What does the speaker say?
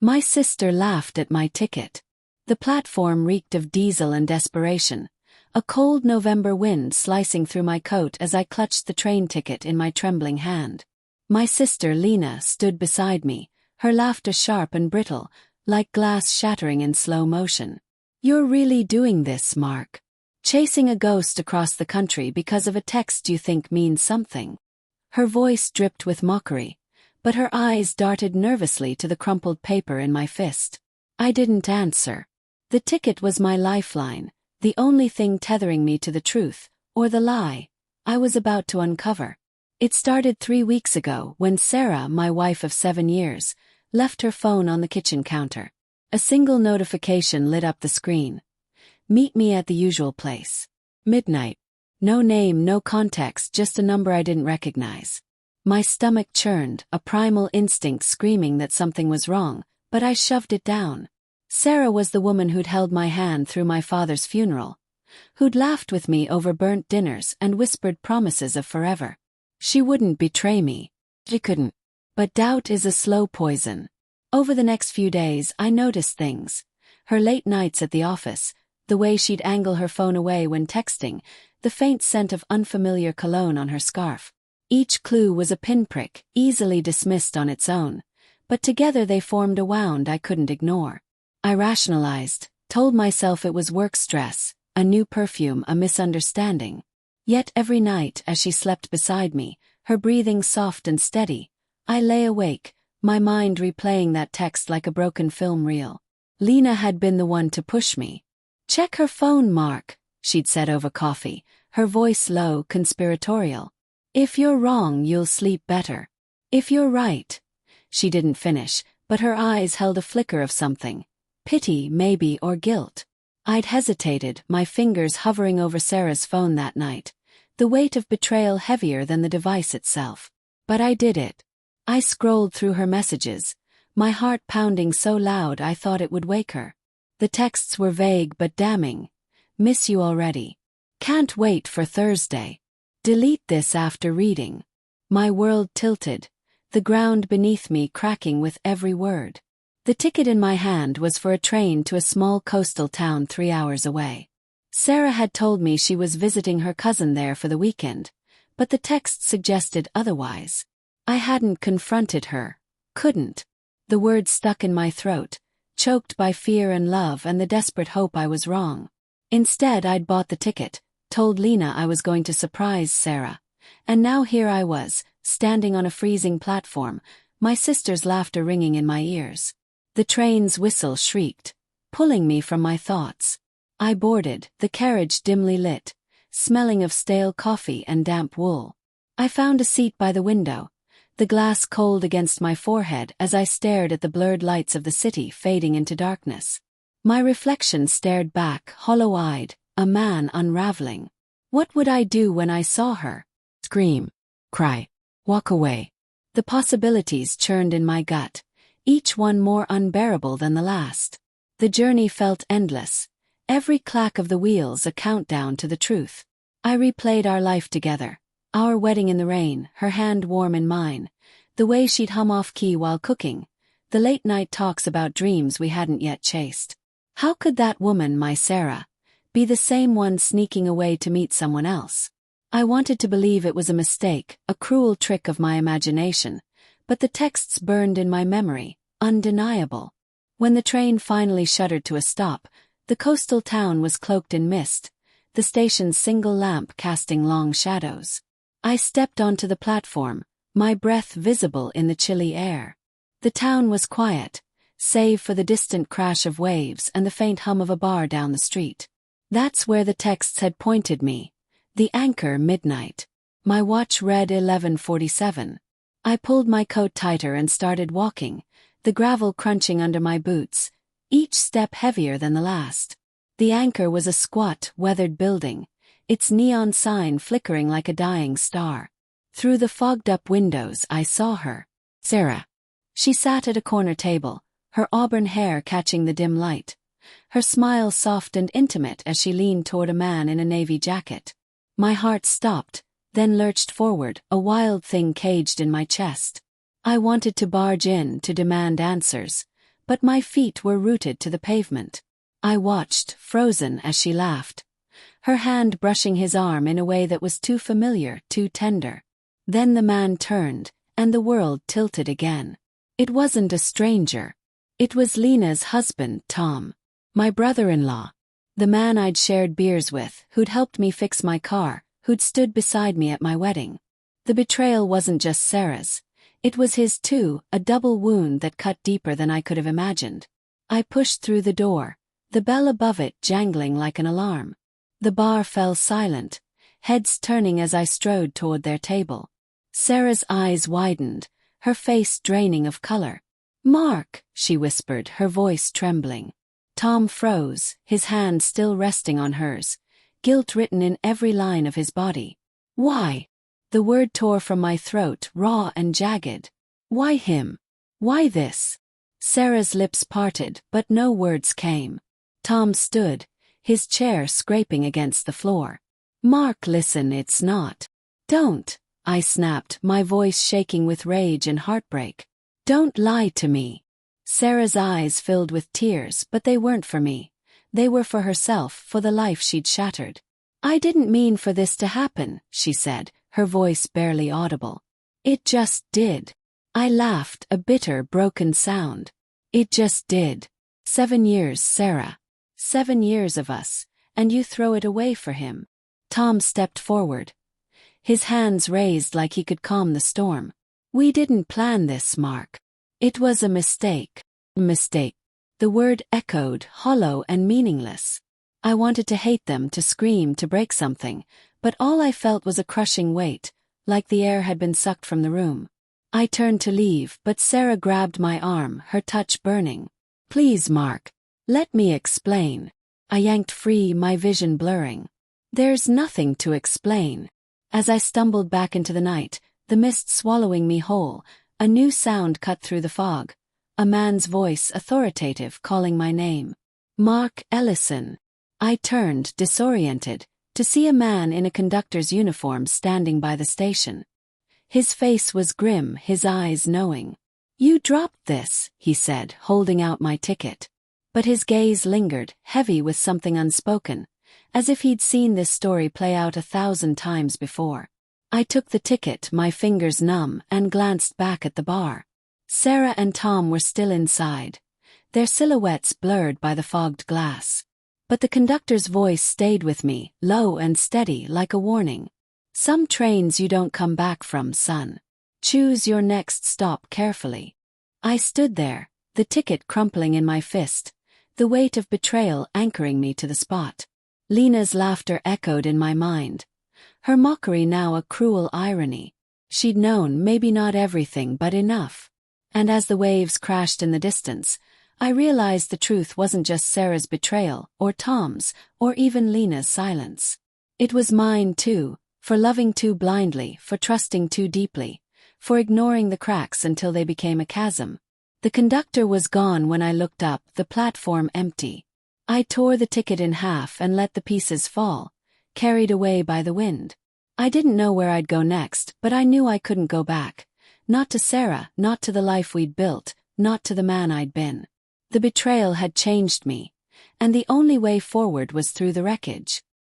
My sister laughed at my ticket. The platform reeked of diesel and desperation, a cold November wind slicing through my coat as I clutched the train ticket in my trembling hand. My sister Lena stood beside me, her laughter sharp and brittle, like glass shattering in slow motion. "You're really doing this, Mark? Chasing a ghost across the country because of a text you think means something?" Her voice dripped with mockery, but her eyes darted nervously to the crumpled paper in my fist. I didn't answer. The ticket was my lifeline, the only thing tethering me to the truth, or the lie, I was about to uncover. It started 3 weeks ago when Sarah, my wife of 7 years, left her phone on the kitchen counter. A single notification lit up the screen. "Meet me at the usual place. Midnight." No name, no context, just a number I didn't recognize. My stomach churned, a primal instinct screaming that something was wrong, but I shoved it down. Sarah was the woman who'd held my hand through my father's funeral, who'd laughed with me over burnt dinners and whispered promises of forever. She wouldn't betray me. She couldn't. But doubt is a slow poison. Over the next few days I noticed things. Her late nights at the office, the way she'd angle her phone away when texting, the faint scent of unfamiliar cologne on her scarf. Each clue was a pinprick, easily dismissed on its own, but together they formed a wound I couldn't ignore. I rationalized, told myself it was work stress, a new perfume, a misunderstanding. Yet every night as she slept beside me, her breathing soft and steady, I lay awake, my mind replaying that text like a broken film reel. Lena had been the one to push me. "Check her phone, Mark," she'd said over coffee, her voice low, conspiratorial. "If you're wrong, you'll sleep better. If you're right." She didn't finish, but her eyes held a flicker of something. Pity, maybe, or guilt. I'd hesitated, my fingers hovering over Sarah's phone that night, the weight of betrayal heavier than the device itself. But I did it. I scrolled through her messages, my heart pounding so loud I thought it would wake her. The texts were vague but damning. "Miss you already. Can't wait for Thursday. Delete this after reading." My world tilted, the ground beneath me cracking with every word. The ticket in my hand was for a train to a small coastal town 3 hours away. Sarah had told me she was visiting her cousin there for the weekend, but the text suggested otherwise. I hadn't confronted her. Couldn't. The words stuck in my throat, choked by fear and love and the desperate hope I was wrong. Instead, I'd bought the ticket, told Lena I was going to surprise Sarah, and now here I was, standing on a freezing platform, my sister's laughter ringing in my ears. The train's whistle shrieked, pulling me from my thoughts. I boarded, the carriage dimly lit, smelling of stale coffee and damp wool. I found a seat by the window, the glass cold against my forehead as I stared at the blurred lights of the city fading into darkness. My reflection stared back, hollow-eyed, a man unraveling. What would I do when I saw her? Scream, cry, walk away. The possibilities churned in my gut, each one more unbearable than the last. The journey felt endless, every clack of the wheels a countdown to the truth. I replayed our life together, our wedding in the rain, her hand warm in mine, the way she'd hum off-key while cooking, the late-night talks about dreams we hadn't yet chased. How could that woman, my Sarah, be the same one sneaking away to meet someone else? I wanted to believe it was a mistake, a cruel trick of my imagination, but the texts burned in my memory, undeniable. When the train finally shuddered to a stop, the coastal town was cloaked in mist, the station's single lamp casting long shadows. I stepped onto the platform, my breath visible in the chilly air. The town was quiet, save for the distant crash of waves and the faint hum of a bar down the street. That's where the texts had pointed me. The anchor, midnight. My watch read 11:47. I pulled my coat tighter and started walking, the gravel crunching under my boots, each step heavier than the last. The anchor was a squat, weathered building, its neon sign flickering like a dying star. Through the fogged-up windows I saw her. Sarah. She sat at a corner table, her auburn hair catching the dim light, her smile soft and intimate as she leaned toward a man in a navy jacket. My heart stopped, then lurched forward, a wild thing caged in my chest. I wanted to barge in, to demand answers, but my feet were rooted to the pavement. I watched, frozen, as she laughed, her hand brushing his arm in a way that was too familiar, too tender. Then the man turned, and the world tilted again. It wasn't a stranger. It was Lena's husband, Tom. My brother-in-law. The man I'd shared beers with, who'd helped me fix my car, who'd stood beside me at my wedding. The betrayal wasn't just Sarah's. It was his too, a double wound that cut deeper than I could have imagined. I pushed through the door, the bell above it jangling like an alarm. The bar fell silent, heads turning as I strode toward their table. Sarah's eyes widened, her face draining of color. "Mark," she whispered, her voice trembling. Tom froze, his hand still resting on hers, guilt written in every line of his body. "Why?" The word tore from my throat, raw and jagged. "Why him? Why this?" Sarah's lips parted, but no words came. Tom stood, his chair scraping against the floor. "Mark, listen, it's not." "Don't," I snapped, my voice shaking with rage and heartbreak. "Don't lie to me." Sarah's eyes filled with tears, but they weren't for me. They were for herself, for the life she'd shattered. "I didn't mean for this to happen," she said, her voice barely audible. "It just did." I laughed, a bitter, broken sound. "It just did. 7 years, Sarah. 7 years of us, and you throw it away for him." Tom stepped forward, his hands raised like he could calm the storm. "We didn't plan this, Mark. It was a mistake." Mistake. The word echoed, hollow and meaningless. I wanted to hate them, to scream, to break something, but all I felt was a crushing weight, like the air had been sucked from the room. I turned to leave, but Sarah grabbed my arm, her touch burning. "Please, Mark. Let me explain." I yanked free, my vision blurring. "There's nothing to explain." As I stumbled back into the night, the mist swallowing me whole, a new sound cut through the fog. A man's voice, authoritative, calling my name. "Mark Ellison." I turned, disoriented, to see a man in a conductor's uniform standing by the station. His face was grim, his eyes knowing. "You dropped this," he said, holding out my ticket. But his gaze lingered, heavy with something unspoken, as if he'd seen this story play out 1,000 times before. I took the ticket, my fingers numb, and glanced back at the bar. Sarah and Tom were still inside, their silhouettes blurred by the fogged glass. But the conductor's voice stayed with me, low and steady, like a warning. "Some trains you don't come back from, son. Choose your next stop carefully." I stood there, the ticket crumpling in my fist, the weight of betrayal anchoring me to the spot. Lena's laughter echoed in my mind, her mockery now a cruel irony. She'd known, maybe not everything, but enough. And as the waves crashed in the distance, I realized the truth wasn't just Sarah's betrayal, or Tom's, or even Lena's silence. It was mine too, for loving too blindly, for trusting too deeply, for ignoring the cracks until they became a chasm. The conductor was gone when I looked up, the platform empty. I tore the ticket in half and let the pieces fall, carried away by the wind. I didn't know where I'd go next, but I knew I couldn't go back. Not to Sarah, not to the life we'd built, not to the man I'd been. The betrayal had changed me, and the only way forward was through the wreckage.